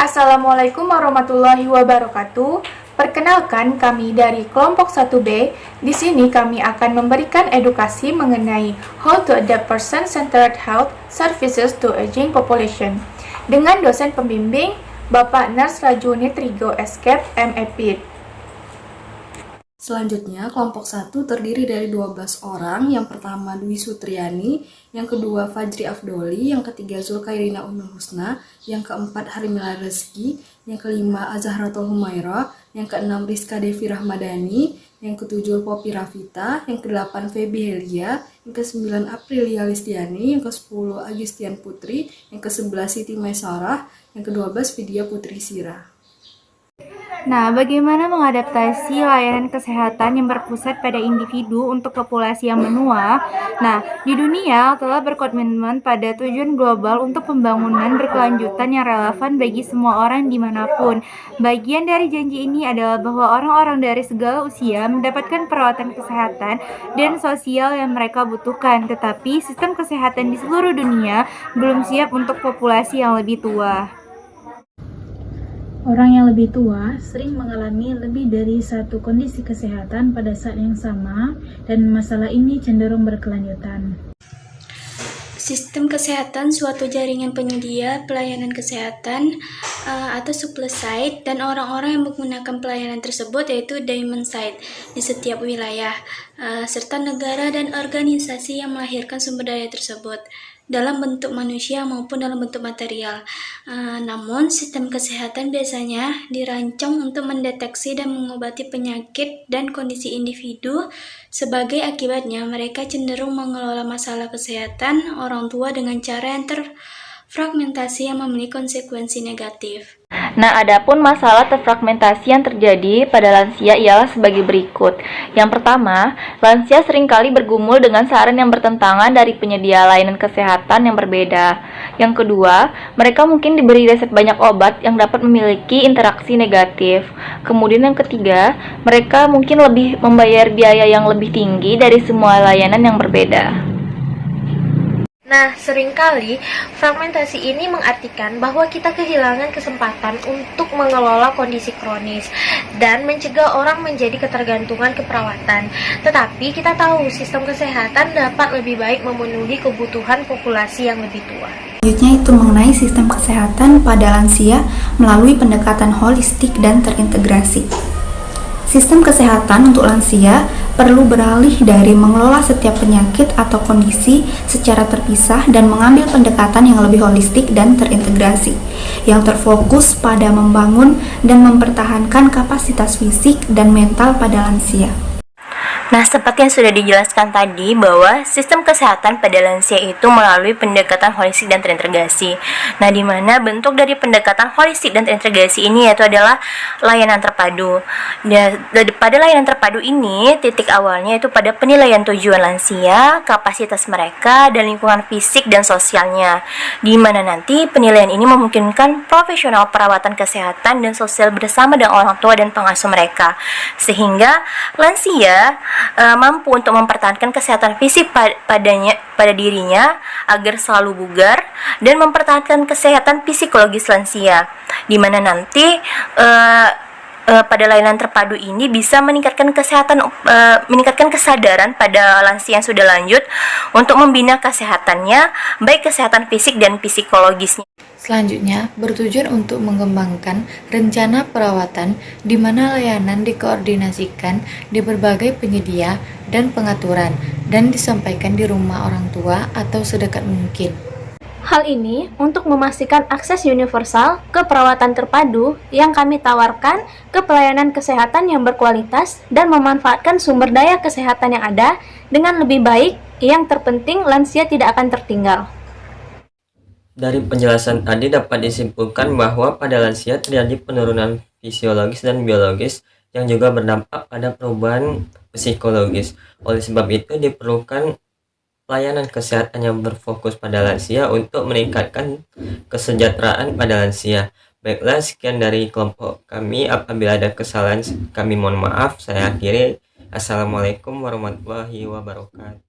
Assalamualaikum warahmatullahi wabarakatuh. Perkenalkan, kami dari kelompok 1B. Di sini kami akan memberikan edukasi mengenai how to adapt person-centered health services to aging population dengan dosen pembimbing Bapak Nurse Rajuni Trigo Escape, MEPID. Selanjutnya, kelompok 1 terdiri dari 12 orang. Yang pertama Dwi Sutriani, yang kedua Fajri Afdoli, yang ketiga Zulkairina Umul Husna, yang keempat Harimila Rezeki, yang kelima Azahratul Humaira, yang keenam Rizka Devi Rahmadani, yang ketujuh Poppy Rafita, yang kedelapan Feby Helia, yang kesembilan Aprilia Listiani, yang ke-10 Agustian Putri, yang ke-11 Siti Maisarah, yang ke-12 Vidya Putri Sira. Nah, bagaimana mengadaptasi layanan kesehatan yang berpusat pada individu untuk populasi yang menua? Nah, di dunia telah berkomitmen pada tujuan global untuk pembangunan berkelanjutan yang relevan bagi semua orang dimanapun. Bagian dari janji ini adalah bahwa orang-orang dari segala usia mendapatkan perawatan kesehatan dan sosial yang mereka butuhkan, tetapi sistem kesehatan di seluruh dunia belum siap untuk populasi yang lebih tua. Orang yang lebih tua sering mengalami lebih dari satu kondisi kesehatan pada saat yang sama, dan masalah ini cenderung berkelanjutan. Sistem kesehatan suatu jaringan penyedia pelayanan kesehatan atau supply side, dan orang-orang yang menggunakan pelayanan tersebut yaitu demand side di setiap wilayah, serta negara dan organisasi yang melahirkan sumber daya tersebut dalam bentuk manusia maupun dalam bentuk material. Namun, sistem kesehatan biasanya dirancang untuk mendeteksi dan mengobati penyakit dan kondisi individu. Sebagai akibatnya, mereka cenderung mengelola masalah kesehatan orang tua dengan cara yang terfragmentasi yang memiliki konsekuensi negatif. Nah, adapun masalah terfragmentasi yang terjadi pada lansia ialah sebagai berikut. Yang pertama, lansia seringkali bergumul dengan saran yang bertentangan dari penyedia layanan kesehatan yang berbeda. Yang kedua, mereka mungkin diberi resep banyak obat yang dapat memiliki interaksi negatif. Kemudian yang ketiga, mereka mungkin lebih membayar biaya yang lebih tinggi dari semua layanan yang berbeda. Nah, seringkali fragmentasi ini mengartikan bahwa kita kehilangan kesempatan untuk mengelola kondisi kronis dan mencegah orang menjadi ketergantungan ke perawatan. Tetapi kita tahu sistem kesehatan dapat lebih baik memenuhi kebutuhan populasi yang lebih tua. Selanjutnya itu mengenai sistem kesehatan pada lansia melalui pendekatan holistik dan terintegrasi. Sistem kesehatan untuk lansia perlu beralih dari mengelola setiap penyakit atau kondisi secara terpisah dan mengambil pendekatan yang lebih holistik dan terintegrasi, yang terfokus pada membangun dan mempertahankan kapasitas fisik dan mental pada lansia. Nah, seperti yang sudah dijelaskan tadi bahwa sistem kesehatan pada lansia itu melalui pendekatan holistik dan terintegrasi. Nah, di mana bentuk dari pendekatan holistik dan terintegrasi ini yaitu adalah layanan terpadu. Pada layanan terpadu ini, titik awalnya itu pada penilaian tujuan lansia, kapasitas mereka, dan lingkungan fisik dan sosialnya. Di mana nanti penilaian ini memungkinkan profesional perawatan kesehatan dan sosial bersama dengan orang tua dan pengasuh mereka. Sehingga lansia mampu untuk mempertahankan kesehatan fisik pada dirinya agar selalu bugar dan mempertahankan kesehatan psikologis lansia, di mana nanti pada layanan terpadu ini bisa meningkatkan kesadaran pada lansia yang sudah lanjut untuk membina kesehatannya, baik kesehatan fisik dan psikologisnya. Selanjutnya, bertujuan untuk mengembangkan rencana perawatan di mana layanan dikoordinasikan di berbagai penyedia dan pengaturan dan disampaikan di rumah orang tua atau sedekat mungkin. Hal ini untuk memastikan akses universal ke perawatan terpadu yang kami tawarkan ke pelayanan kesehatan yang berkualitas dan memanfaatkan sumber daya kesehatan yang ada dengan lebih baik. Yang terpenting, lansia tidak akan tertinggal. Dari penjelasan tadi dapat disimpulkan bahwa pada lansia terjadi penurunan fisiologis dan biologis yang juga berdampak pada perubahan psikologis. Oleh sebab itu diperlukan pelayanan kesehatan yang berfokus pada lansia untuk meningkatkan kesejahteraan pada lansia. Baiklah, sekian dari kelompok kami. Apabila ada kesalahan kami mohon maaf. Saya akhiri. Assalamualaikum warahmatullahi wabarakatuh.